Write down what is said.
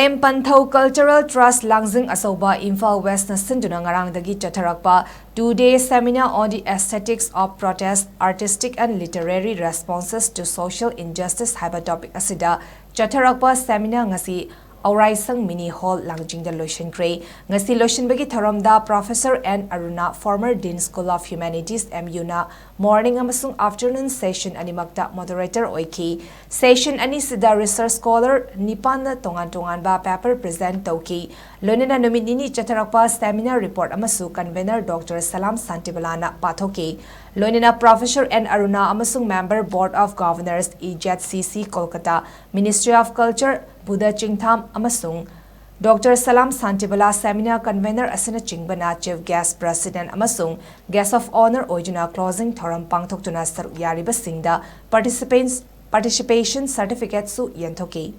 Palem Panthou Cultural Trust Langjing Achouba Imphal West na Sinduna Ngarangdagi Chatharakpa 2-day seminar on the aesthetics of protest, artistic and literary responses to social injustice HAIBA topic ASIDA Chatharakpa seminar ngasi AURAISHANG Mini Hall Langjingda LOISINKHRE ngasi loisinbagi tharamda Professor N Aruna former Dean School of Humanities MU na morning amasung afternoon session animakta moderator oiki session ani sida research scholar nipan na tongan ba paper present tauki lonina nominini Chatharakpa seminar report amasu convener Dr. Salam Santibalana pathoki lonina Professor N Aruna amasung member Board of Governors EJCC Kolkata Ministry of Culture Buddha Chingtham amasung Dr. Salam Santibala Seminar Convener Asina Chingbana Chief Guest President amasung Guest of Honor Ojuna Closing Thoram Pangthok Tuna Saruk Yariba Singda Participation Certificate Su Yentoki